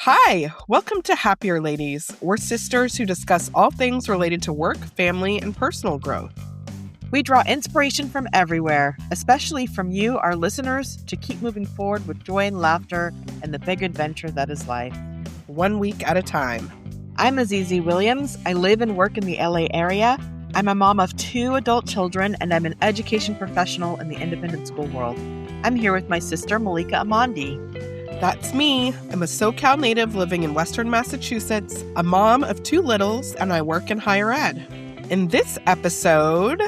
Hi, welcome to Happier Ladies. We're sisters who discuss all things related to work, family, and personal growth. We draw inspiration from everywhere, especially from you, our listeners, to keep moving forward with joy and laughter and the big adventure that is life. 1 week at a time. I'm Azizi Williams. I live and work in the LA area. I'm a mom of 2 adult children, and I'm an education professional in the independent school world. I'm here with my sister, Malika Amandi. That's me. I'm a SoCal native living in Western Massachusetts, a mom of 2 littles, and I work in higher ed. In this episode,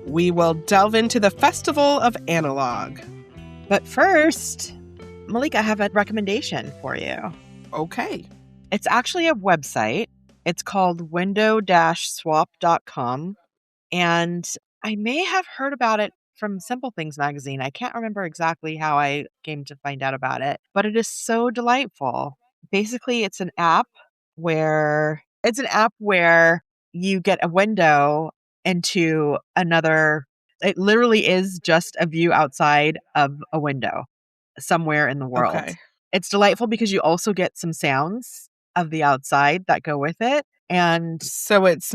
we will delve into the Festival of Analog. But first, Malika, I have a recommendation for you. Okay. It's actually a website. It's called window-swap.com. And I may have heard about it from Simple Things magazine. I can't remember exactly how I came to find out about it, but it is so delightful. Basically, it's an app where you get a window into another. It literally is just a view outside of a window somewhere in the world. Okay. It's delightful because you also get some sounds of the outside that go with it. And So it's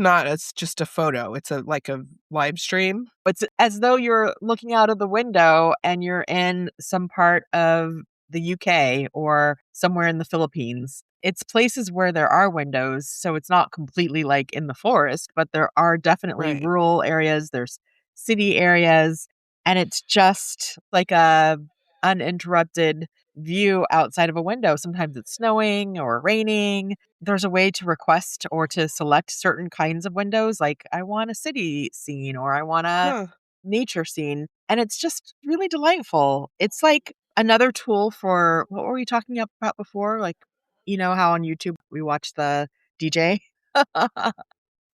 just a photo. It's like a live stream. it's as though you're looking out of the window and you're in some part of the UK or somewhere in the Philippines. It's places where there are windows, so it's not completely like in the forest, but there are definitely Right. rural areas, there's city areas, and it's just like a uninterrupted view outside of a window. Sometimes it's snowing or raining. There's a way to request or to select certain kinds of windows, like I want a city scene or I want a Huh. nature scene. And it's just really delightful. It's like another tool for what were we talking about before? Like, you know how on YouTube we watch the DJ?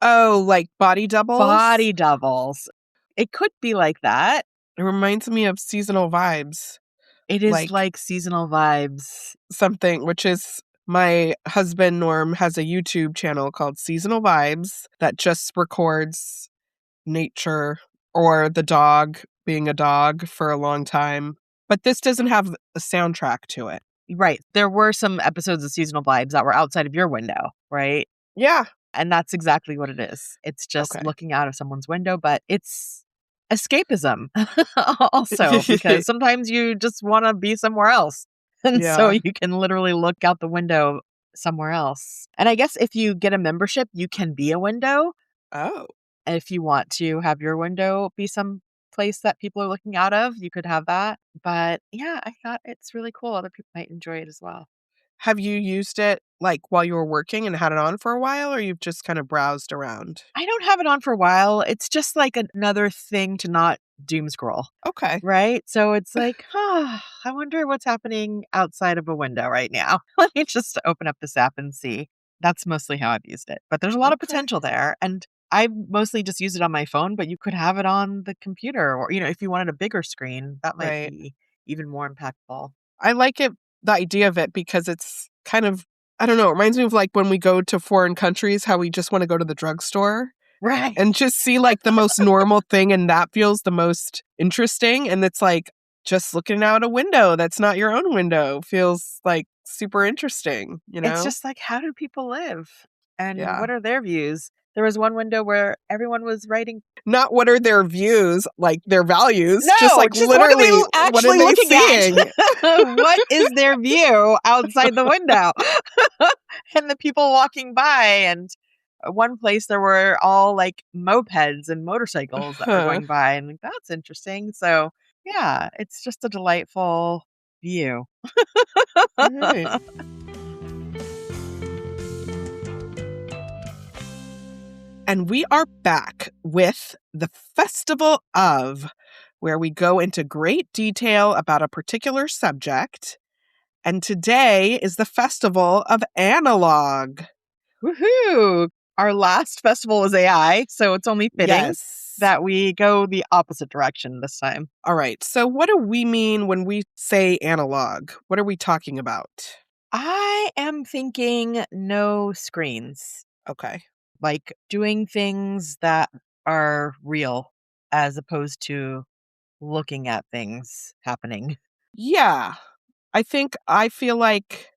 Oh, like body doubles? Body doubles. It could be like that. It reminds me of Seasonal Vibes. It is like seasonal vibes. Something, which is my husband Norm has a YouTube channel called Seasonal Vibes that just records nature or the dog being a dog for a long time. But this doesn't have a soundtrack to it. Right. There were some episodes of seasonal vibes that were outside of your window, right? Yeah. And that's exactly what it is. It's just Okay. looking out of someone's window, but it's escapism also, because sometimes you just want to be somewhere else. And so Yeah. you can literally look out the window somewhere else. And I guess if you get a membership, you can be a window. Oh. If you want to have your window be some place that people are looking out of, you could have that. But yeah, I thought it's really cool. Other people might enjoy it as well. Have you used it like while you were working and had it on for a while, or you've just kind of browsed around? I don't have it on for a while. It's just like another thing to not doom scroll, Okay. right? So it's like, I wonder what's happening outside of a window right now. Let me just open up this app and see. That's mostly how I've used it. But there's a lot of Okay. potential there. And I mostly just use it on my phone, but you could have it on the computer or, if you wanted a bigger screen, that might Right. be even more impactful. I like the idea of it because it's kind of, I don't know, it reminds me of like when we go to foreign countries, how we just want to go to the drugstore Right. and just see like the most normal thing, and that feels the most interesting. And it's like just looking out a window that's not your own window feels like super interesting, It's just like, how do people live? And Yeah. what are their views? There was one window where everyone was writing. Not what are their views, like their values, No, just like literally what are they actually looking seeing? at? What is their view outside the window? And the people walking by, and one place there were all like mopeds and motorcycles that were Huh. going by, and like, that's interesting. So yeah, it's just a delightful view. All right. And we are back with the Festival of, where we go into great detail about a particular subject. And today is the Festival of Analog. Woohoo! Our last festival was AI, so it's only fitting Yes. that we go the opposite direction this time. All right. So what do we mean when we say analog? What are we talking about? I am thinking no screens, Okay. like doing things that are real as opposed to looking at things happening. Yeah. I feel like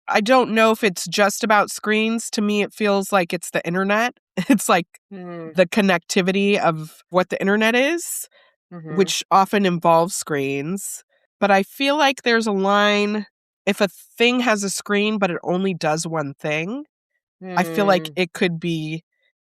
I don't know if it's just about screens. To me, it feels like it's the internet. It's like Mm, the connectivity of what the internet is, mhm, which often involves screens. But I feel like there's a line if a thing has a screen, but it only does one thing, I feel like mm, it could be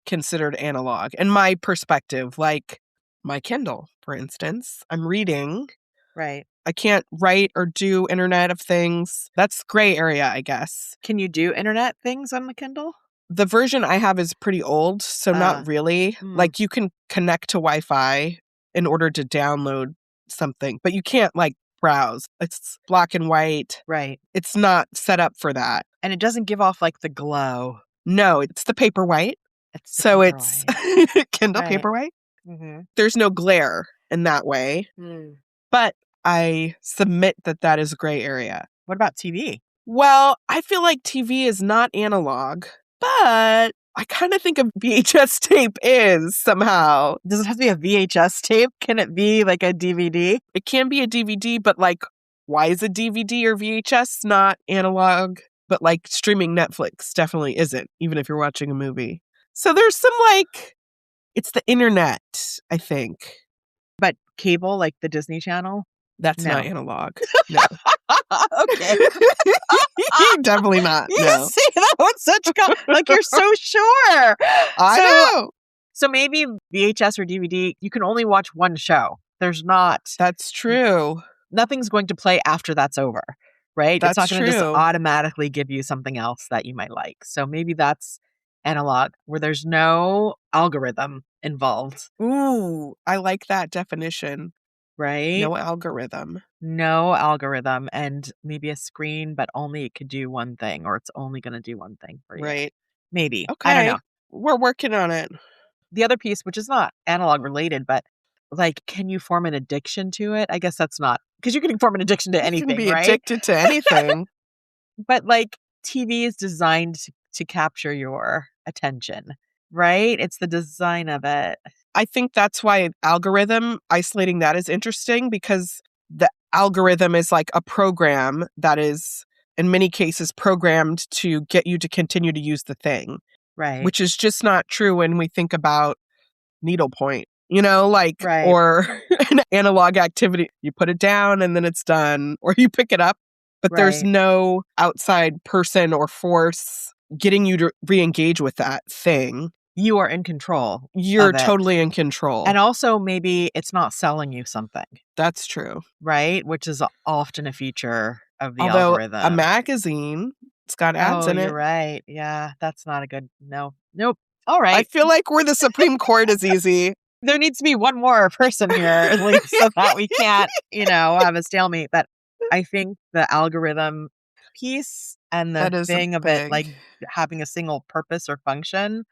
considered analog. In my perspective, like my Kindle, for instance, I'm reading. right. I can't write or do Internet of Things. That's gray area, I guess. Can you do internet things on the Kindle? The version I have is pretty old, so not Ah, really. mm, Like you can connect to Wi-Fi in order to download something, but you can't like browse. It's black and white. right. It's not set up for that. And it doesn't give off, like, the glow. No, it's the Paperwhite. It's the So it's Paperwhite. Kindle Right. Paperwhite. Mhm. There's no glare in that way, Mm. but I submit that that is a gray area. What about TV? Well, I feel like TV is not analog, but I kind of think a VHS tape is somehow. Does it have to be a VHS tape? Can it be, like, a DVD? It can be a DVD, but like, why is a DVD or VHS not analog? But like, streaming Netflix definitely isn't, even if you're watching a movie. So there's some like, it's the internet, I think. But cable, like the Disney Channel? That's not No. analog. No. Okay. Definitely not. You No. say that with such like, you're so sure. I So know. so maybe VHS or DVD, you can only watch one show. There's not That's true. nothing's going to play after that's over, right? It's That's not gonna just true. automatically give you something else that you might like. So maybe that's analog, where there's no algorithm involved, Ooh, I like that definition. right? No algorithm. No algorithm and maybe a screen, but only it could do one thing, or it's only gonna do one thing for you. Right. Maybe. I don't know. Okay. We're working on it. The other piece, which is not analog related, but, like, can you form an addiction to it? I guess that's not because you can form an addiction to You can anything, be right? addicted to anything. But, like, TV is designed to capture your attention, right? It's the design of it. I think that's why algorithm, isolating that is interesting because the algorithm is like a program that is, in many cases, programmed to get you to continue to use the thing, Right. which is just not true when we think about needlepoint, like, Right. or an analog activity. You put it down and then it's done, or you pick it up, but there's Right. no outside person or force getting you to re engage with that thing. You are in control You're of it. totally in control. And also, maybe it's not selling you something, That's true. right? Which is often a feature of the Although a algorithm. magazine, it's got ads Oh, in you're it. right. Yeah, that's not a good no. Nope. All I right. feel like we're the Supreme Court is easy. There needs to be one more person here, at least, so that we can't, have a stalemate. But I think the algorithm piece and the That is a thing of it, like, big. having a single purpose or function,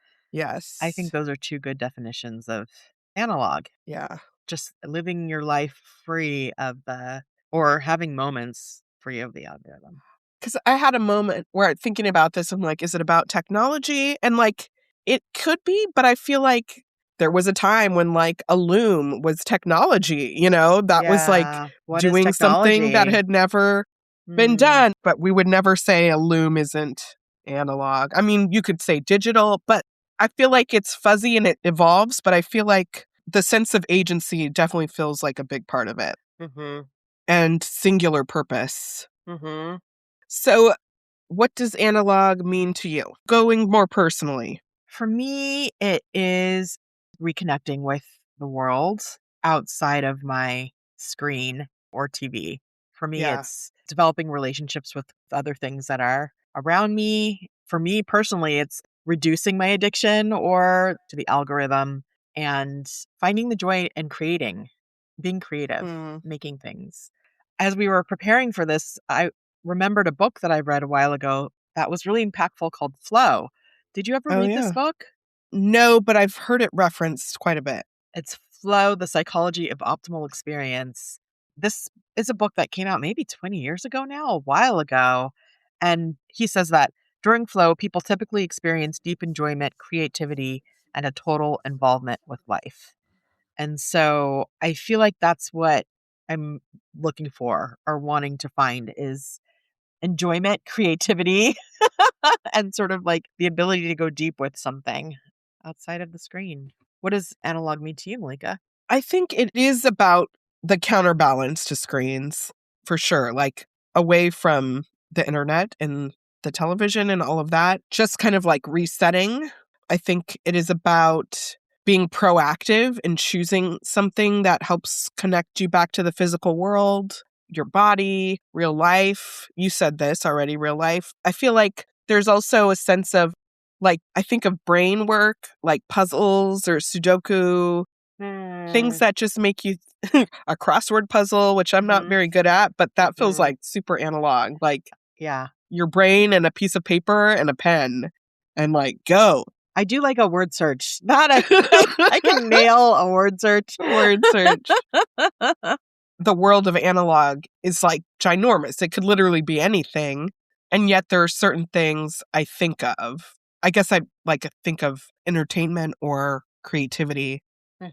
I think Yes. those are two good definitions of analog. Yeah. Just living your life free of the or having moments free of the algorithm. Because I had a moment where thinking about this, I'm like, is it about technology? And like, it could be, but I feel like there was a time when like a loom was technology, that was like Yeah. What is doing something that technology? had never been Hmm. done, but we would never say a loom isn't analog. I mean, you could say digital, but I feel like it's fuzzy and it evolves, but I feel like the sense of agency definitely feels like a big part of it Mhm. and singular purpose. Mhm. So, what does analog mean to you? Going more personally. For me, it is reconnecting with the world outside of my screen or TV. For me, Yeah. it's developing relationships with other things that are around me. For me personally, it's reducing my addiction or to the algorithm and finding the joy in creating, being creative, Mm. making things. As we were preparing for this, I remembered a book that I read a while ago that was really impactful called Flow. Did you ever Oh, read this yeah. book? No, but I've heard it referenced quite a bit. It's Flow, The Psychology of Optimal Experience. This is a book that came out maybe 20 years ago now, a while ago. And he says that during flow, people typically experience deep enjoyment, creativity, and a total involvement with life. And so I feel like that's what I'm looking for or wanting to find is enjoyment, creativity, and sort of like the ability to go deep with something outside of the screen. What does analog mean to you, Malika? I think it is about the counterbalance to screens, for sure. Like away from the internet and the television and all of that, just kind of like resetting. I think it is about being proactive and choosing something that helps connect you back to the physical world, your body, real life. You said this already, real life. I feel like there's also a sense of like, I think of brain work, like puzzles or Sudoku, things Mm, that just make you a crossword puzzle, which I'm not hmm very good at, but that feels hmm like super analog. Like Yeah. your brain and a piece of paper and a pen and like go. I do like a word search. That I can nail a word search. Word search. The world of analog is like ginormous. It could literally be anything. And yet there are certain things I think of. I guess I like think of entertainment or creativity,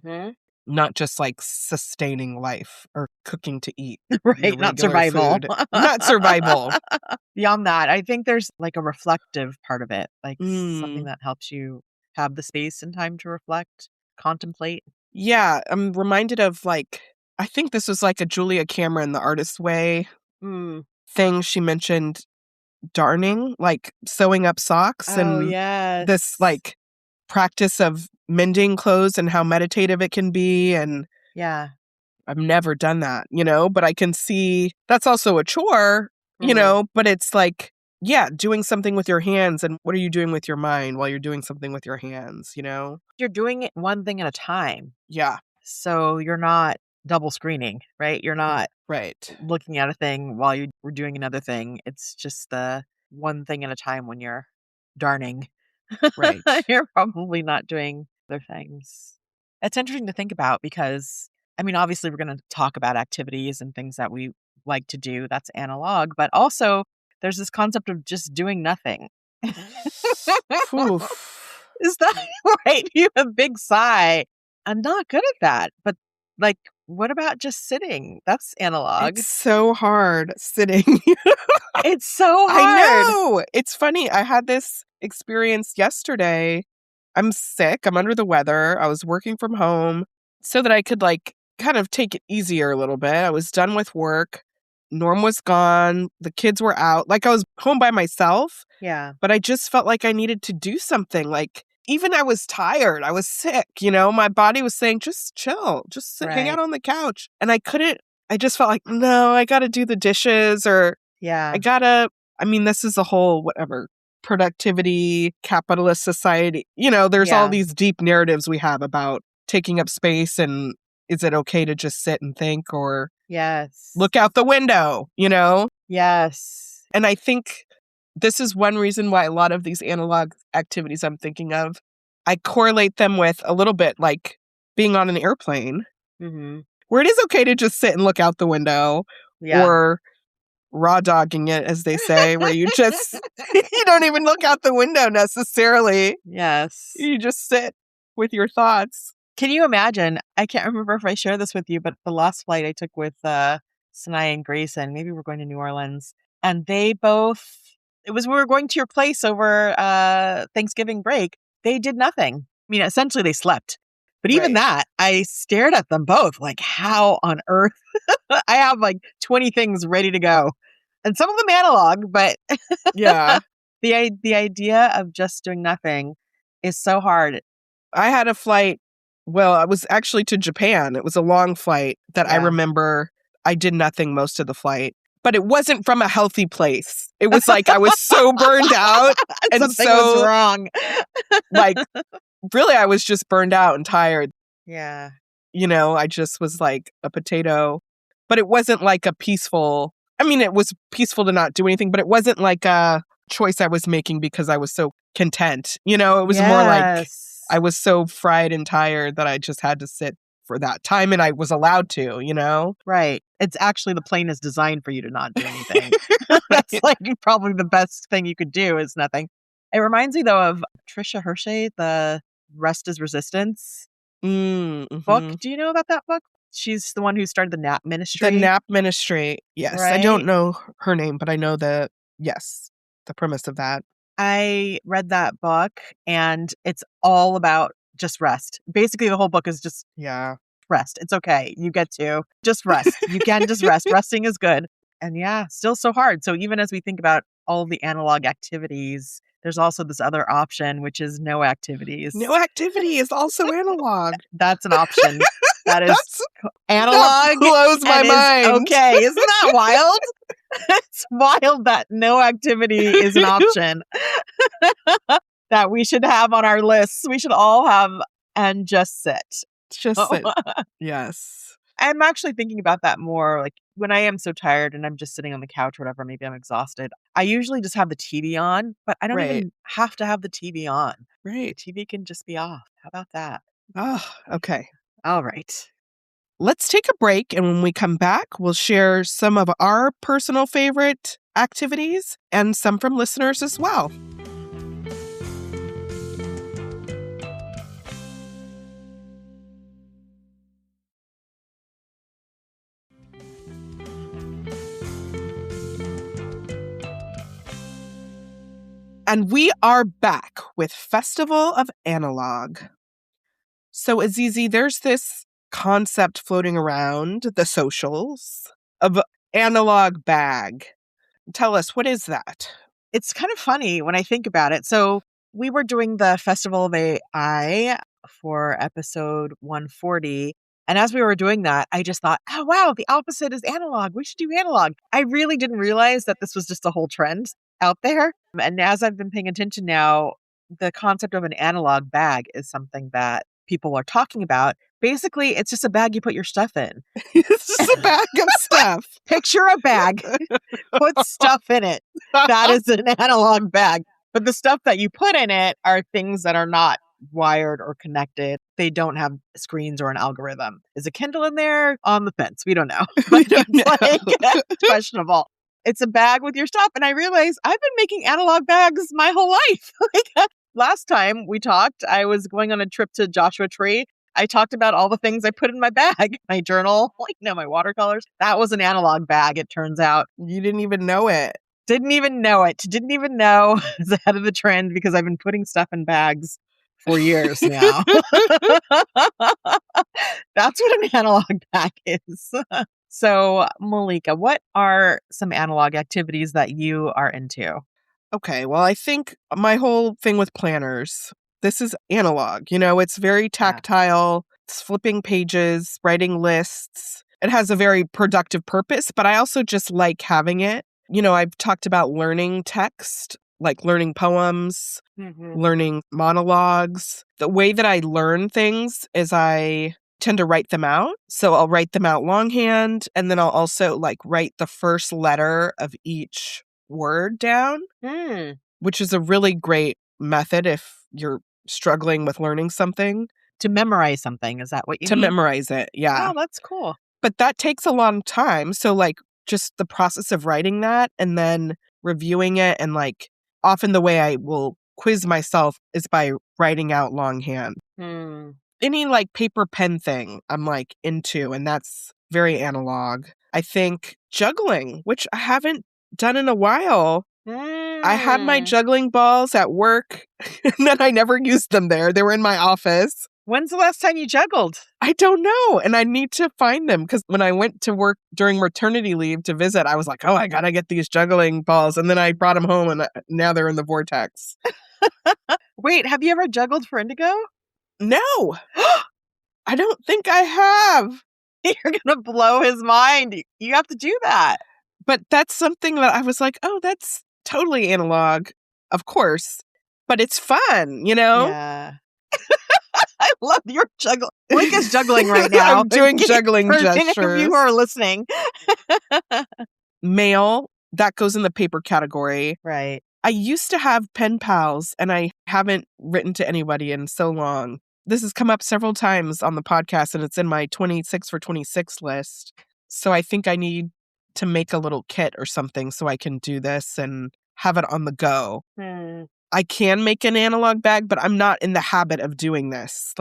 hmm not just like sustaining life or cooking to eat your Right, not regular survival. food. Not survival. Beyond that, I think there's like a reflective part of it, like something Mm. that helps you have the space and time to reflect, contemplate. Yeah, I'm reminded of like, I think this was like a Julia Cameron, The Artist's Way Mm. thing. She mentioned darning, like sewing up socks Oh, and this yes. like practice of mending clothes and how meditative it can be. And Yeah. I've never done that, but I can see that's also a chore, Mhm. but it's like, yeah, doing something with your hands. And what are you doing with your mind while you're doing something with your hands? You're doing it one thing at a time. Yeah, So you're not double screening, right? You're not right, looking at a thing while you were doing another thing. It's just the one thing at a time when you're darning. right. You're probably not doing other things. It's interesting to think about because, I mean, obviously, we're going to talk about activities and things that we like to do. That's analog. But also, there's this concept of just doing nothing. Phew. Is that right? You have a big sigh. I'm not good at that. But, like, what about just sitting? That's analog. It's so hard sitting. It's so I hard. know. It's funny. I had this experience yesterday. I'm sick. I'm under the weather. I was working from home so that I could like kind of take it easier a little bit. I was done with work. Norm was gone. The kids were out. Like I was home by myself, Yeah. but I just felt like I needed to do something. Like even I was tired. I was sick. My body was saying, just chill, just sit, hang out Right. on the couch. And I couldn't, I just felt like, no, I got to do the dishes or I Yeah. gotta, I mean, this is a whole whatever productivity, capitalist society. There's all Yeah. these deep narratives we have about taking up space and is it okay to just sit and think or Yes. look out the window? Yes. And I think this is one reason why a lot of these analog activities I'm thinking of, I correlate them with a little bit like being on an airplane Mhm. where it is okay to just sit and look out the window Yeah. or raw dogging it, as they say, where you just you don't even look out the window necessarily. Yes. You just sit with your thoughts. Can you imagine? I can't remember if I shared this with you, but the last flight I took with Sinai and Grayson, maybe we're going to New Orleans, and they both. It was we were going to your place over Thanksgiving break. They did nothing. I mean, essentially they slept. But even Right. that, I stared at them both like, how on earth? I have like 20 things ready to go, and some of them analog, but Yeah. the idea of just doing nothing is so hard. I had a flight, well, I was actually to Japan. It was a long flight that I Yeah. remember I did nothing most of the flight, but it wasn't from a healthy place. It was like I was so burned out and Something was so wrong. like really I was just burned out and tired. Yeah. I just was like a potato, but it wasn't like a peaceful, I mean, it was peaceful to not do anything, but it wasn't like a choice I was making because I was so content. It was more like I Yes. was so fried and tired that I just had to sit for that time and I was allowed to. Right. It's actually the plane is designed for you to not do anything. That's Right. like probably the best thing you could do is nothing. It reminds me though of Trisha Hershey, the Rest is Resistance book. Mm-hmm. Do you know about that book? She's the one who started the Nap The Ministry, nap ministry. Yes. I don't right? know her name, but I know Yes. The premise of that. I read that book and it's all about just rest. Basically, the whole book is just Yeah. rest. It's okay. You get to just rest. You can just rest. Resting is good. And yeah, still so hard. So even as we think about all the analog activities, there's also this other option, which is no activities. No activity is also analog. That's an option. That is That's that analog blows my and is mind. okay. Isn't that wild? It's wild that no activity is an option that we should have on our lists. We should all have and just sit. Just sit. Yes. I'm actually thinking about that more like when I am so tired and I'm just sitting on the couch or whatever, maybe I'm exhausted. I usually just have the TV on, but I don't Right. even have to have the TV on. The Right. TV can just be off. How about that? Oh, okay. All right. Let's take a break, and when we come back, we'll share some of our personal favorite activities and some from listeners as well. And we are back with Festival of Analog. So, Azizi, there's this concept floating around the socials of analog bag. Tell us, what is that? It's kind of funny when I think about it. So we were doing the Festival of AI for episode 140. And as we were doing that, I just thought, oh, wow, the opposite is analog. We should do analog. I really didn't realize that this was just a whole trend out there. And as I've been paying attention now, the concept of an analog bag is something that people are talking about. Basically, it's just a bag you put your stuff in. It's just a bag of stuff. Picture a bag, put stuff in it. That is an analog bag. But the stuff that you put in it are things that are not wired or connected. They don't have screens or an algorithm. Is a Kindle in there? On the fence. We don't know. We But don't know. it's like questionable. It's a bag with your stuff. And I realized I've been making analog bags my whole life. Last time we talked, I was going on a trip to Joshua Tree. I talked about all the things I put in my bag, my journal, my watercolors. That was an analog bag, it turns out. You didn't even know it. Didn't even know it. Didn't even know I was ahead of the trend because I've been putting stuff in bags for years now. That's what an analog bag is. So, Malika, what are some analog activities that you are into? Okay, well, I think my whole thing with planners, this is analog. It's very tactile. It's flipping pages, writing lists. It has a very productive purpose, but I also just like having it. I've talked about learning text, like learning poems, learning monologues. The way that I learn things is I tend to write them out. So I'll write them out longhand, and then I'll also write the first letter of each word down, which is a really great method if you're struggling with learning something. To memorize something, is that what you To mean? memorize it, yeah. Oh, that's cool. But that takes a long time. So just the process of writing that and then reviewing it, and often the way I will quiz myself is by writing out longhand. Any paper pen thing I'm into, and that's very analog. I think juggling, which I haven't done in a while. I had my juggling balls at work and then I never used them there. They were in my office. When's the last time you juggled? I don't know. And I need to find them because when I went to work during maternity leave to visit, I was like, oh, I got to get these juggling balls. And then I brought them home and now they're in the vortex. Wait, have you ever juggled for Indigo? No, I don't think I have. You're going to blow his mind. You have to do that. But that's something that I was like, oh, that's totally analog, of course. But it's fun, Yeah. I love your juggling. Blake is juggling right now. I'm doing juggling gestures. For any of you who are listening. Mail, that goes in the paper category. Right. I used to have pen pals, and I haven't written to anybody in so long. This has come up several times on the podcast, and it's in my 26 for 26 list. So I think I need to make a little kit or something so I can do this and have it on the go. I can make an analog bag, but I'm not in the habit of doing this.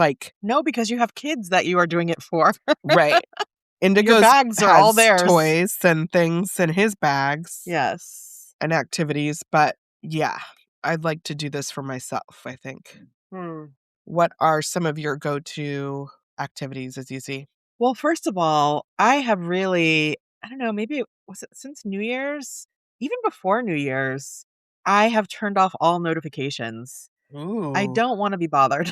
No, because you have kids that you are doing it for. Right. Indigo's Your bags are all theirs. Toys and things in his bags. Yes. and activities, but yeah, I'd like to do this for myself, I think. Hmm. What are some of your go-to activities, Azizi? Well, first of all, I have really, I don't know, maybe was it since New Year's? Even before New Year's, I have turned off all notifications. I Ooh, don't wanna be bothered.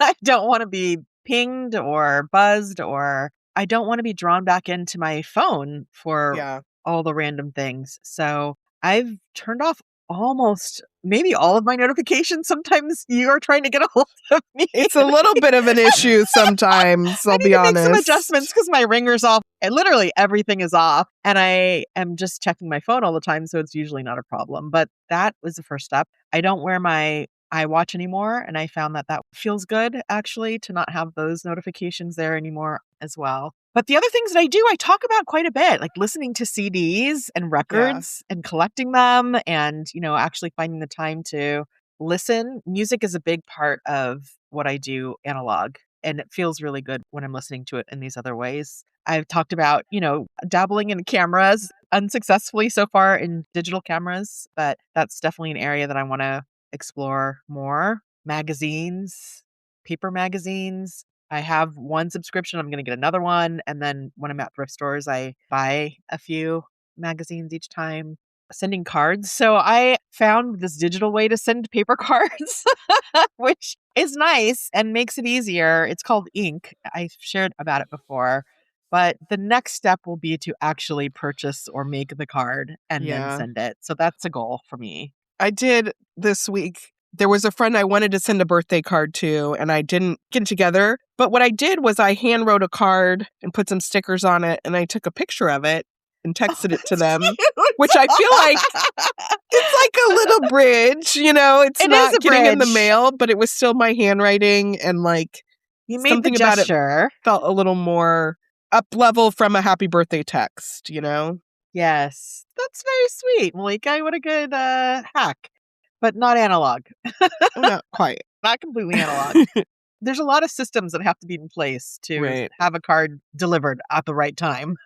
I don't wanna be pinged or buzzed, or I don't wanna be drawn back into my phone for yeah. all the random things. So, I've turned off almost maybe all of my notifications. Sometimes you are trying to get a hold of me. It's a little bit of an issue sometimes, I I'll need be to make some adjustments honest. because my ringer's off and literally everything is off, and I am just checking my phone all the time, so it's usually not a problem, but that was the first step. I don't wear my iWatch anymore, and I found that that feels good actually to not have those notifications there anymore as well. But the other things that I do, I talk about quite a bit, like listening to CDs and Yeah, records and collecting them and, actually finding the time to listen. Music is a big part of what I do analog, and it feels really good when I'm listening to it in these other ways. I've talked about, dabbling in cameras unsuccessfully so far in digital cameras, but that's definitely an area that I want to explore more. Magazines, paper magazines. I have one subscription. I'm going to get another one. And then when I'm at thrift stores, I buy a few magazines each time. Sending cards. So I found this digital way to send paper cards, which is nice and makes it easier. It's called ink. I've shared about it before. But the next step will be to actually purchase or make the card and then yeah. send it. So that's a goal for me. I did this week. There was a friend I wanted to send a birthday card to, and I didn't get it together. But what I did was I hand wrote a card and put some stickers on it, and I took a picture of it and Oh, texted it to that's them, which I feel like cute. it's like a little bridge, it's It is not a getting in the bridge. mail, but it was still my handwriting, and like You made the something about it gesture. felt a little more up level from a happy birthday text. Yes. That's very sweet, Malika. What a good hack, but not analog, Not quite. not completely analog. There's a lot of systems that have to be in place to Right. have a card delivered at the right time.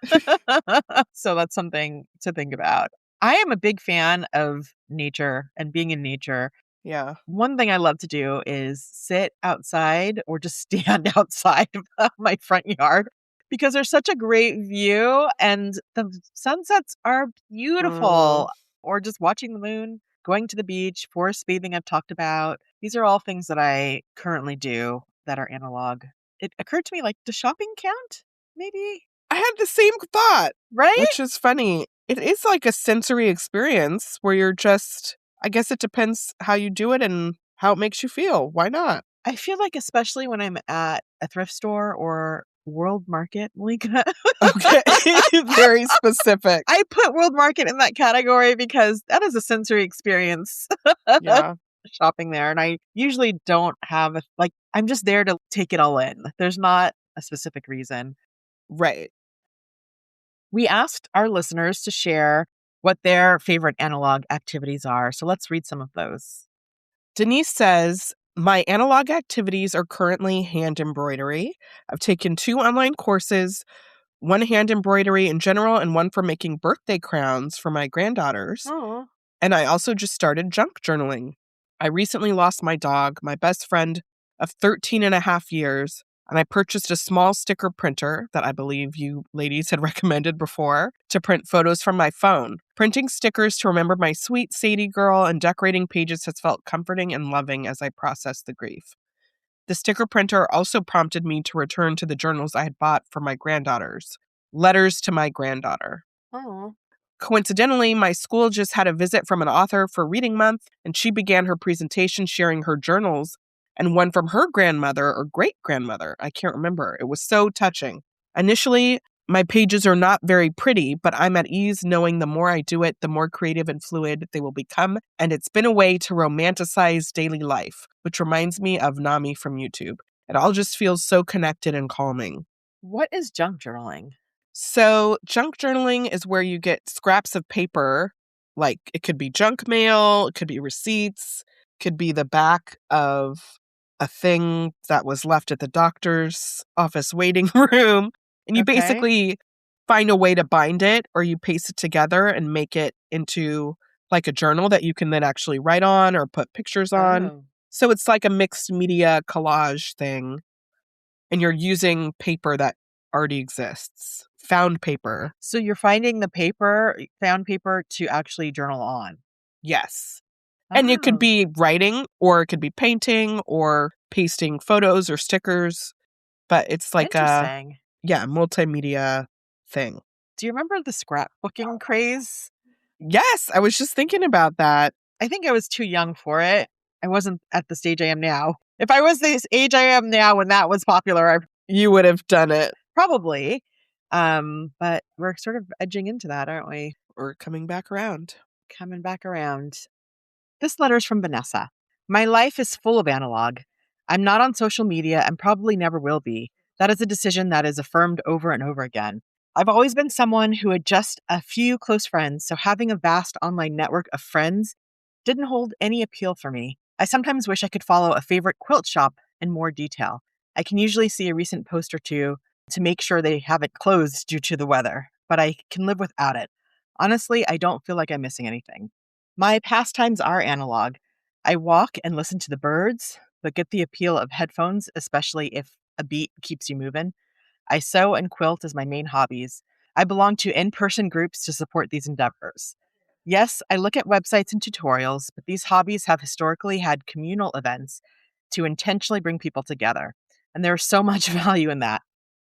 So that's something to think about. I am a big fan of nature and being in nature. Yeah. One thing I love to do is sit outside or just stand outside of my front yard because there's such a great view and the sunsets are Mm. beautiful. Or just watching the moon, going to the beach, forest bathing, I've talked about. These are all things that I currently do that are analog. It occurred to me like, does shopping count? Maybe, I had the same thought, right? which is funny. It is like a sensory experience where you're just, I guess it depends how you do it and how it makes you feel. Why not? I feel like, especially when I'm at a thrift store or World Market, Malika. Okay. Very specific. I put World Market in that category because that is a sensory experience Yeah. shopping there. And I usually don't have, I'm just there to take it all in. There's not a specific reason. Right. We asked our listeners to share what their favorite analog activities are. So let's read some of those. Denise says, my analog activities are currently hand embroidery. I've taken 2 online courses, one hand embroidery in general and one for making birthday crowns for my granddaughters. Oh, And I also just started junk journaling. I recently lost my dog, my best friend of 13 and a half years, and I purchased a small sticker printer that I believe you ladies had recommended before to print photos from my phone. Printing stickers to remember my sweet Sadie girl and decorating pages has felt comforting and loving as I process the grief. The sticker printer also prompted me to return to the journals I had bought for my granddaughters. Letters to my granddaughter. oh, Coincidentally, my school just had a visit from an author for Reading Month, and she began her presentation sharing her journals and one from her grandmother or great grandmother. I can't remember. It was so touching. Initially, my pages are not very pretty, but I'm at ease knowing the more I do it, the more creative and fluid they will become. And it's been a way to romanticize daily life, which reminds me of Nami from YouTube. It all just feels so connected and calming. what is junk journaling? So, junk journaling is where you get scraps of paper, like it could be junk mail, it could be receipts, could be the back of a thing that was left at the doctor's office waiting room. And you Okay. basically find a way to bind it or you paste it together and make it into like a journal that you can then actually write on or put pictures on. Oh. So it's like a mixed media collage thing. And you're using paper that already exists, found paper. So you're finding the paper, found paper to actually journal on. Yes. And it could Oh, be writing, or it could be painting, or pasting photos or stickers. But it's like a, interesting. multimedia thing. Do you remember the scrapbooking craze? Yes, I was just thinking about that. I think I was too young for it. I wasn't at the stage I am now. If I was the age I am now when that was popular, I You would have done it. probably. But we're sort of edging into that, aren't we? Or coming back around. Coming back around. This letter's from Vanessa. My life is full of analog. I'm not on social media and probably never will be. That is a decision that is affirmed over and over again. I've always been someone who had just a few close friends, so having a vast online network of friends didn't hold any appeal for me. I sometimes wish I could follow a favorite quilt shop in more detail. I can usually see a recent post or two to make sure they haven't closed due to the weather, but I can live without it. Honestly, I don't feel like I'm missing anything. My pastimes are analog. I walk and listen to the birds, but get the appeal of headphones, especially if a beat keeps you moving. I sew and quilt as my main hobbies. I belong to in person groups to support these endeavors. Yes, I look at websites and tutorials, but these hobbies have historically had communal events to intentionally bring people together. And there's so much value in that.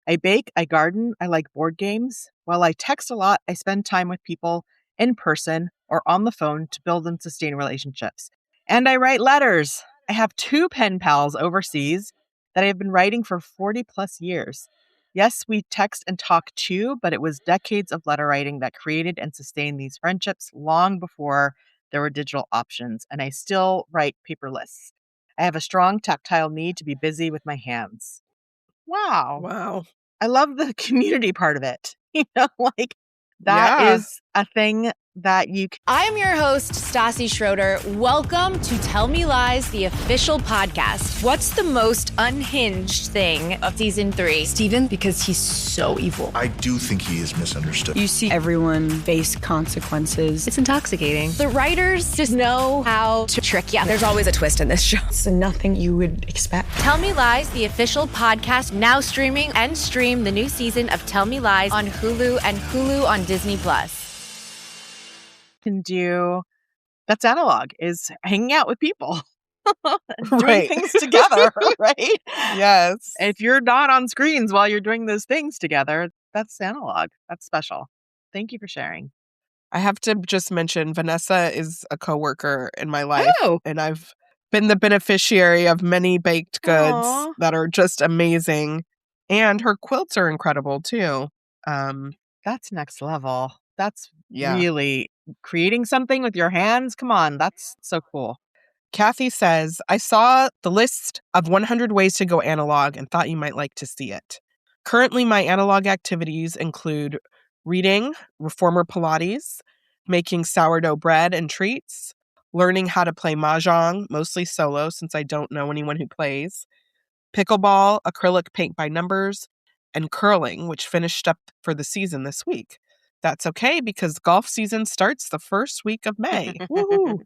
I bake, I garden, I like board games. While I text a lot, I spend time with people in person or on the phone to build and sustain relationships. And I write letters. I have 2 pen pals overseas that I have been writing for 40 plus years. Yes, we text and talk too, but it was decades of letter writing that created and sustained these friendships long before there were digital options, and I still write paper lists. I have a strong tactile need to be busy with my hands. Wow. Wow. I love the community part of it. Like that Yeah. is a thing that you can. I am your host, Stassi Schroeder. Welcome to Tell Me Lies, the official podcast. What's the most unhinged thing of season 3? Steven, because he's so evil. I do think he is misunderstood. You see everyone face consequences. It's intoxicating. The writers just know how to trick you. There's always a twist in this show. It's nothing you would expect. Tell Me Lies, the official podcast, now streaming, and stream the new season of Tell Me Lies on Hulu and Hulu on Disney+. Can do that's analog is hanging out with people and doing Right. things together, right? Yes. If you're not on screens while you're doing those things together, that's analog. That's special. Thank you for sharing. I have to just mention Vanessa is a coworker in my life, Oh. and I've been the beneficiary of many baked goods Aw. that are just amazing, and her quilts are incredible too. That's next level. That's Yeah. really creating something with your hands. Come on, that's so cool. Kathy says, I saw the list of 100 ways to go analog and thought you might like to see it. Currently, my analog activities include reading, reformer Pilates, making sourdough bread and treats, learning how to play mahjong, mostly solo since I don't know anyone who plays, pickleball, acrylic paint by numbers, and curling, which finished up for the season this week. That's okay because golf season starts the first week of May. Woohoo!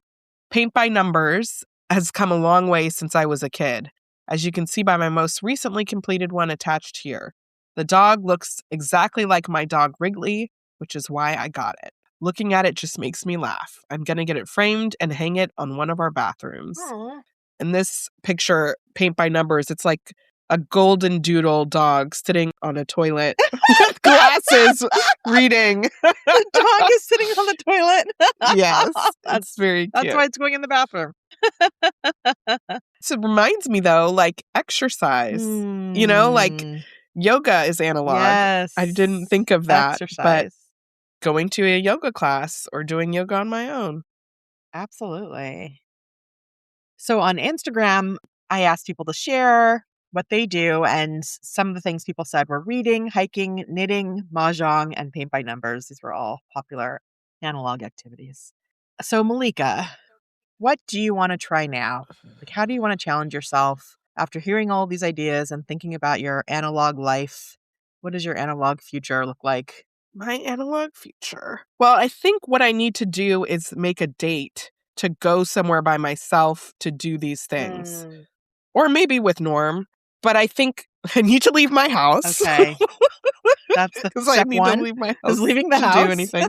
Paint by numbers has come a long way since I was a kid, as you can see by my most recently completed one attached here. The dog looks exactly like my dog Wrigley, which is why I got it. Looking at it just makes me laugh. I'm going to get it framed and hang it on one of our bathrooms. Aw. In this picture, paint by numbers, it's like a golden doodle dog sitting on a toilet with glasses reading. The dog is sitting on the toilet. Yes, That's it's very cute. that's why it's going in the bathroom. So it reminds me though, like exercise, like Mm. yoga is analog. Yes. I didn't think of that, but Exercise. going to a yoga class or doing yoga on my own. Absolutely. So on Instagram, I asked people to share what they do, and some of the things people said were reading, hiking, knitting, mahjong, and paint by numbers. These were all popular analog activities. So Malika, what do you want to try now? Like, how do you want to challenge yourself after hearing all these ideas and thinking about your analog life? What does your analog future look like? My analog future. Well, I think what I need to do is make a date to go somewhere by myself to do these things. Or maybe with Norm. But I think I need to leave my house. Okay. That's the Because I step need to one, leave my is house leaving the to do house. anything.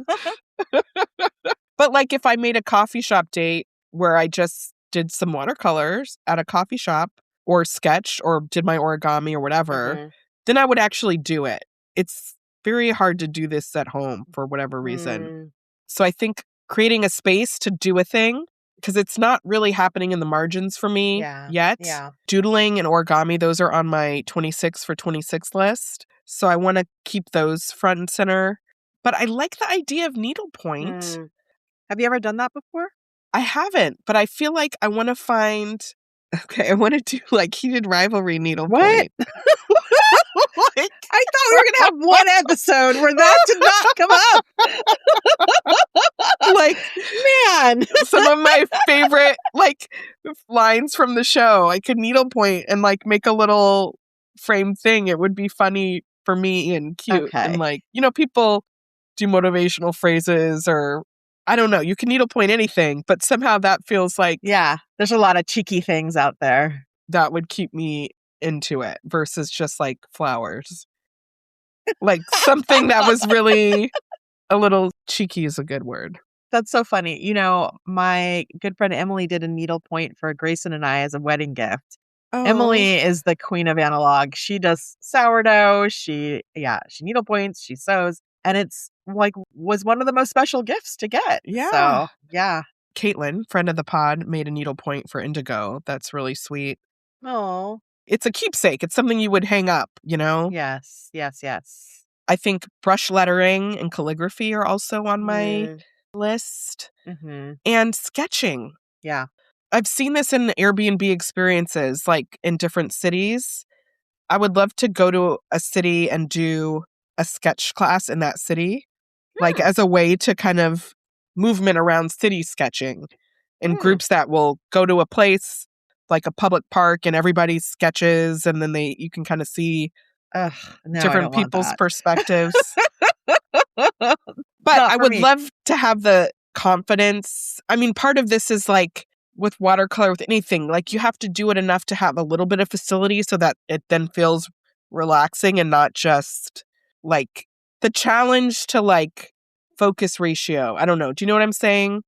But like if I made a coffee shop date where I just did some watercolors at a coffee shop or sketched or did my origami or whatever, then I would actually do it. It's very hard to do this at home for whatever reason. So I think creating a space to do a thing, because it's not really happening in the margins for me yet. Yeah. Doodling and origami, those are on my 26 for 26 list. So I want to keep those front and center. But I like the idea of needlepoint. Have you ever done that before? I haven't, but I feel like I want to find. Okay, I want to do like heated rivalry needlepoint. Like, I thought we were going to have one episode where that did not come up. Like, man, some of my favorite like lines from the show. I could needlepoint and like make a little frame thing. It would be funny for me and cute. Okay. And like, people do motivational phrases or I don't know. You can needlepoint anything, but somehow that feels like there's a lot of cheeky things out there. That would keep me into it versus just like flowers. Like something that was really a little cheeky is a good word. That's so funny. My good friend Emily did a needlepoint for Grayson and I as a wedding gift. Oh. Emily is the queen of analog. She does sourdough. She needlepoints, she sews. And it's like was one of the most special gifts to get. Yeah. So, yeah. Caitlin, friend of the pod, made a needlepoint for Indigo. That's really sweet. Oh. It's a keepsake. It's something you would hang up, Yes. I think brush lettering and calligraphy are also on my list. And sketching. Yeah. I've seen this in Airbnb experiences, like in different cities. I would love to go to a city and do a sketch class in that city, like as a way to kind of movement around city sketching in groups that will go to a place like a public park and everybody sketches and then you can kind of see different people's perspectives. But I would love to have the confidence. I mean, part of this is like with watercolor, with anything, like you have to do it enough to have a little bit of facility so that it then feels relaxing and not just like the challenge to like focus ratio. I don't know. Do you know what I'm saying?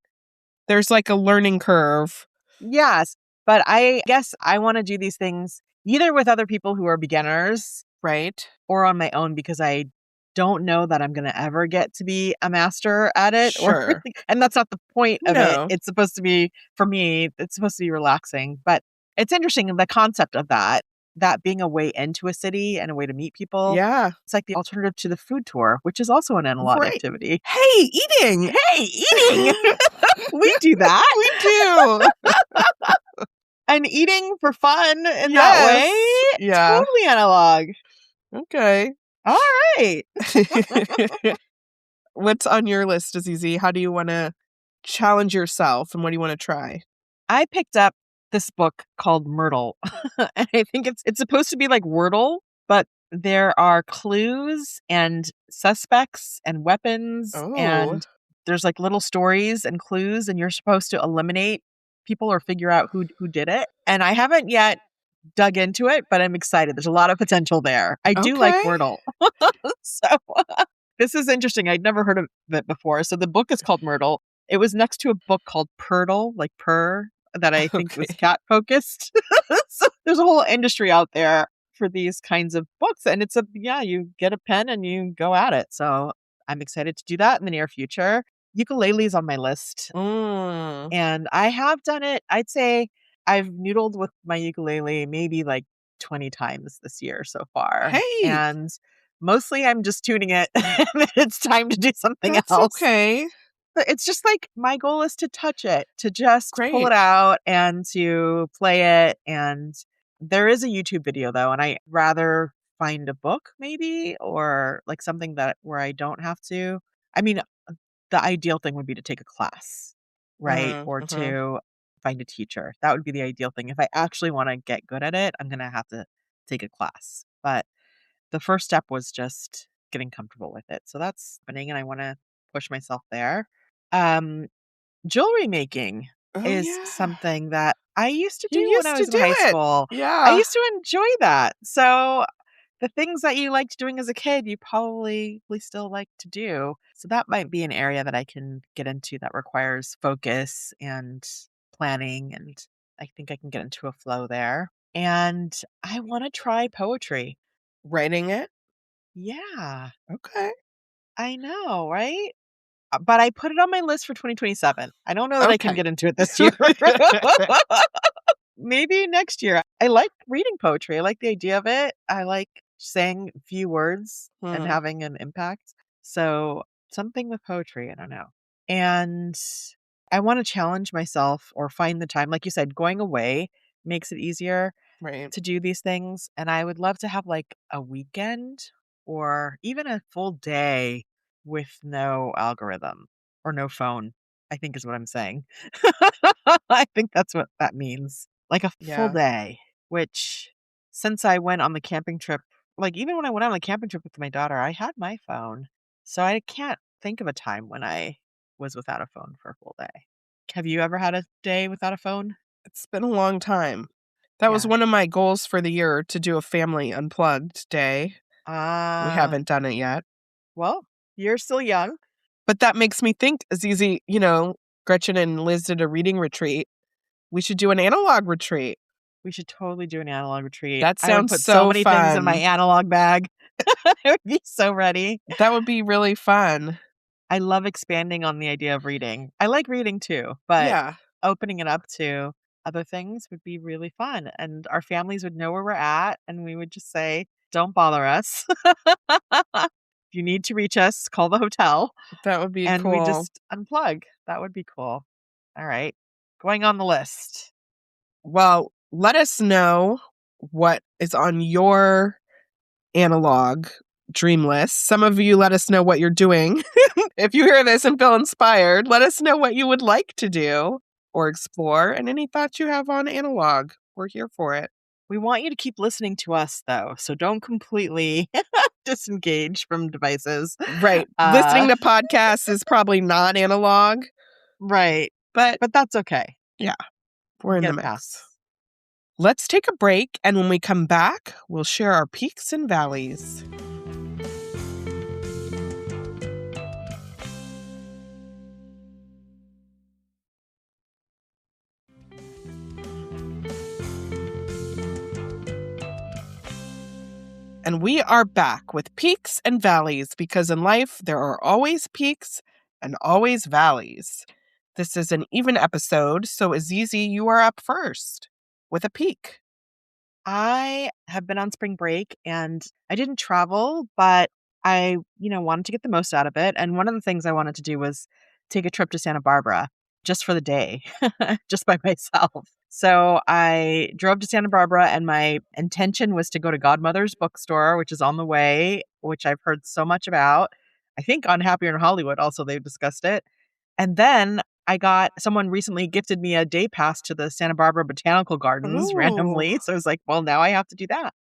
There's like a learning curve. Yes. But I guess I want to do these things either with other people who are beginners. Right. Or on my own because I don't know that I'm going to ever get to be a master at it. Sure. And that's not the point of it. It's supposed to be, for me, it's supposed to be relaxing. But it's interesting, the concept of that being a way into a city and a way to meet people. Yeah. It's like the alternative to the food tour, which is also an analog activity. Hey, eating. We do that. We do. And eating for fun in that way. Yeah. Totally analog. Okay. All right. What's on your list, Azizi? How do you want to challenge yourself and what do you want to try? I picked up this book called Myrtle. And I think it's supposed to be like Wordle, but there are clues and suspects and weapons and there's like little stories and clues and you're supposed to eliminate people or figure out who did it. And I haven't yet dug into it, but I'm excited. There's a lot of potential there. I do like Wordle. So this is interesting. I'd never heard of it before. So the book is called Myrtle. It was next to a book called Purtle, like purr, that I think was cat focused. So there's a whole industry out there for these kinds of books. And it's you get a pen and you go at it. So I'm excited to do that in the near future. Ukulele is on my list. And I have done it. I'd say I've noodled with my ukulele maybe like 20 times this year so far. Hey. And mostly I'm just tuning it. It's time to do something else. Okay. But it's just like my goal is to touch it, to just pull it out and to play it. And there is a YouTube video though, and I rather find a book maybe or like something where I don't have to. I mean, the ideal thing would be to take a class, right? Or to find a teacher. That would be the ideal thing. If I actually want to get good at it, I'm going to have to take a class. But the first step was just getting comfortable with it. So that's happening, and I want to push myself there. Um, Jewelry making Oh, is yeah. something that I used to You do when I used to was in do high it. school. I Yeah. used to enjoy that. So the things that you liked doing as a kid, you probably still like to do. So that might be an area that I can get into that requires focus and planning. And I think I can get into a flow there. And I want to try poetry. Writing it? Yeah, Okay. I know, right? But I put it on my list for 2027. I don't know that I can Okay. get into it this year. Maybe next year. I like reading poetry. I like the idea of it. I like saying a few words and Hmm. having an impact. So something with poetry, I don't know. And I want to challenge myself or find the time. Like you said, going away makes it easier Right. to do these things. And I would love to have like a weekend or even a full day with no algorithm or no phone, I think is what I'm saying. I think that's what that means. Like a full Yeah. day, which since I went on the camping trip, like even when I went on the camping trip with my daughter, I had my phone. So I can't think of a time when I was without a phone for a full day. Have you ever had a day without a phone? It's been a long time. That was Yeah. one of my goals for the year, to do a family unplugged day. We Ah, haven't done it yet. well, you're still young. But that makes me think, Azizi, Gretchen and Liz did a reading retreat. We should do an analog retreat. We should totally do an analog retreat. That I would sounds put so so many things in my fun. analog bag. I would be so ready. That would be really fun. I love expanding on the idea of reading. I like reading too, but Yeah, opening it up to other things would be really fun. And our families would know where we're at, and we would just say, don't bother us. If you need to reach us, call the hotel, that would be and we cool. just unplug. That would be cool. All right. Going on the list. Well, let us know what is on your analog dream list. Some of you let us know what you're doing. If you hear this and feel inspired, let us know what you would like to do or explore, and any thoughts you have on analog. We're here for it. We want you to keep listening to us, though. So don't completely disengage from devices. Right. Listening to podcasts is probably not analog, Right. but But that's okay. yeah, we're in the Get past. mix. Let's take a break, and when we come back, we'll share our peaks and valleys. And we are back with peaks and valleys, because in life there are always peaks and always valleys. This is an even episode, so Azizi, you are up first with a peak. I have been on spring break and I didn't travel, but I, wanted to get the most out of it. And one of the things I wanted to do was take a trip to Santa Barbara just for the day, just by myself. So I drove to Santa Barbara, and my intention was to go to Godmother's bookstore, which is on the way, which I've heard so much about. I think on Happier in Hollywood also they've discussed it. And then someone recently gifted me a day pass to the Santa Barbara Botanical Gardens Ooh. randomly. So I was like, well, now I have to do that.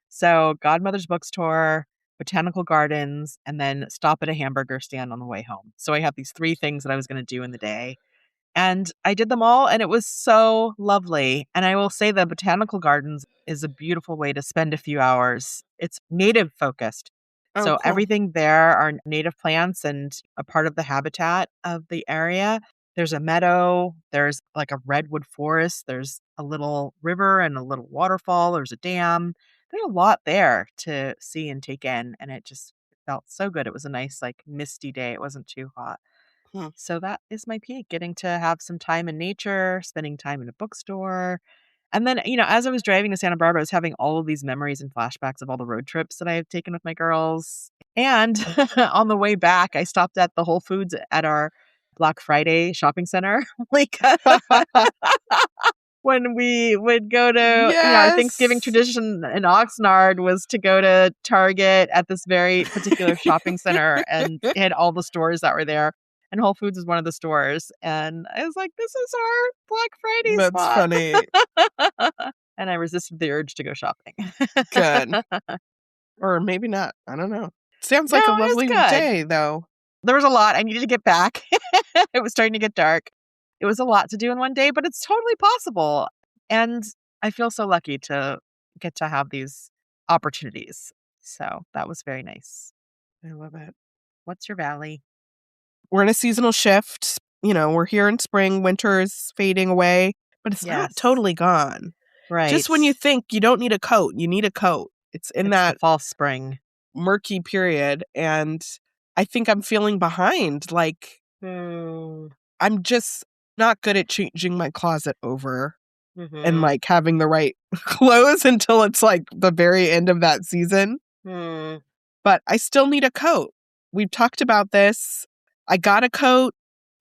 So Godmother's bookstore, Botanical Gardens, and then stop at a hamburger stand on the way home. So I have these 3 things that I was going to do in the day. And I did them all, and it was so lovely. And I will say the Botanical Gardens is a beautiful way to spend a few hours. It's native focused. Oh, So cool. everything there are native plants and a part of the habitat of the area. There's a meadow, there's like a redwood forest, there's a little river and a little waterfall, there's a dam. There's a lot there to see and take in, and it just felt so good. It was a nice, like, misty day. It wasn't too hot. Hmm. So that is my peak, getting to have some time in nature, spending time in a bookstore. And then, as I was driving to Santa Barbara, I was having all of these memories and flashbacks of all the road trips that I have taken with my girls. And on the way back, I stopped at the Whole Foods at our Black Friday shopping center. Like, when we would go to, our Thanksgiving Yes. tradition in Oxnard was to go to Target at this very particular shopping center, and it had all the stores that were there. And Whole Foods is one of the stores. And I was like, this is our Black Friday That's spot. funny. And I resisted the urge to go shopping. Good. Or maybe not. I don't know. Sounds like a No, it was lovely good. day, though. There was a lot. I needed to get back. It was starting to get dark. It was a lot to do in one day, but it's totally possible. And I feel so lucky to get to have these opportunities. So that was very nice. I love it. What's your valley? We're in a seasonal shift. You know, we're here in spring. Winter is fading away, but it's not Yes. totally gone. Right. Just when you think you don't need a coat, you need a coat. It's in It's that the fall spring. murky period. And I think I'm feeling behind. Like, I'm just not good at changing my closet over and like having the right clothes until it's like the very end of that season. But I still need a coat. We've talked about this. I got a coat.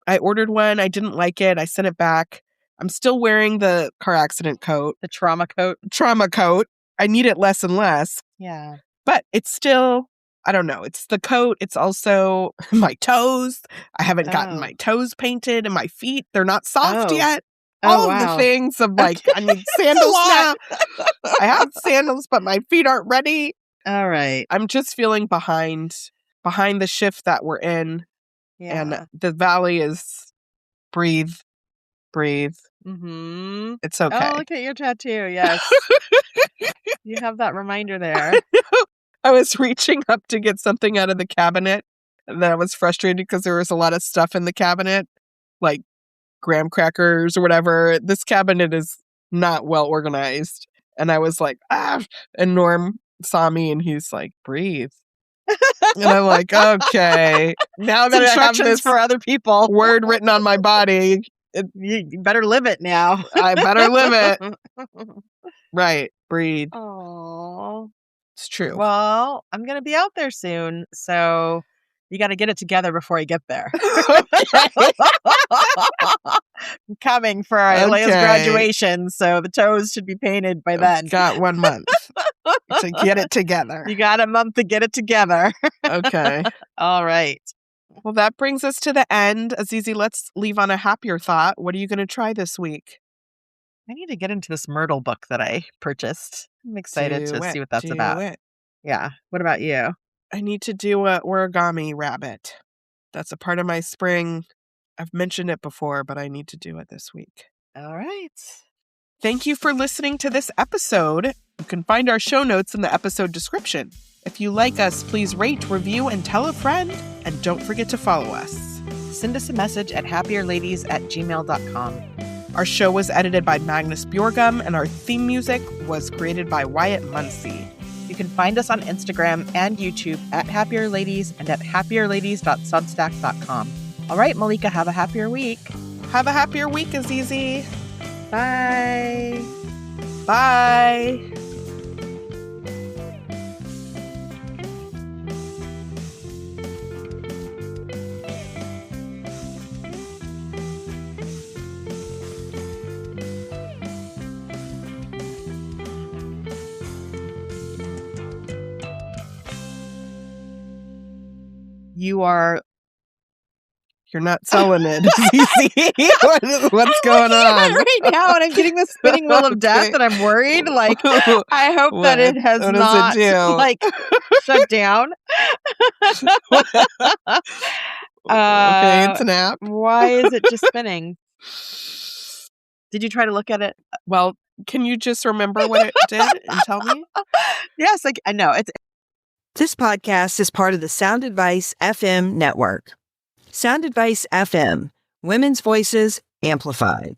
I ordered one. I didn't like it. I sent it back. I'm still wearing the car accident coat. The trauma coat. Trauma coat. I need it less and less. Yeah. But it's still, I don't know. It's the coat. It's also my toes. I haven't gotten my toes painted and my feet. They're not soft yet. All of the things of like, I need sandals now. I have sandals, but my feet aren't ready. All right. I'm just feeling behind the shift that we're in. Yeah. And the valley is breathe. Mm-hmm. It's okay. Oh, look at your tattoo. Yes. You have that reminder there. I was reaching up to get something out of the cabinet, and then I was frustrated because there was a lot of stuff in the cabinet, like graham crackers or whatever. This cabinet is not well organized. And I was like, and Norm saw me and he's like, breathe. And I'm like, okay. Now that I have this for other people. word written on my body, You better live it now. I better live it. Right. Breathe. Oh. It's true. Well, I'm going to be out there soon. So you got to get it together before I get there. I'm coming for Leia's graduation. So the toes should be painted by then. Got 1 month to get it together. You got a month to get it together. Okay. All right. Well, that brings us to the end. Azizi, let's leave on a happier thought. What are you going to try this week? I need to get into this Myrtle book that I purchased. I'm excited to see what that's about. Yeah. What about you? I need to do a origami rabbit. That's a part of my spring. I've mentioned it before, but I need to do it this week. All right. Thank you for listening to this episode. You can find our show notes in the episode description. If you like us, please rate, review, and tell a friend. And don't forget to follow us. Send us a message at happierladies@gmail.com. Our show was edited by Magnus Bjorgum, and our theme music was created by Wyatt Muncie. You can find us on Instagram and YouTube at Happier Ladies and at happierladies.substack.com. All right, Malika, have a happier week. Have a happier week, Azizi. Bye. Bye. You're not selling it. What's going on? Right now, and I'm getting the spinning wheel of death, and I'm worried. Like, I hope that it has what not does it do? like shut down. Okay, it's an app. Why is it just spinning? Did you try to look at it? Well, can you just remember what it did and tell me? Yes, I know. This podcast is part of the Sound Advice FM network. Sound Advice FM, women's voices amplified.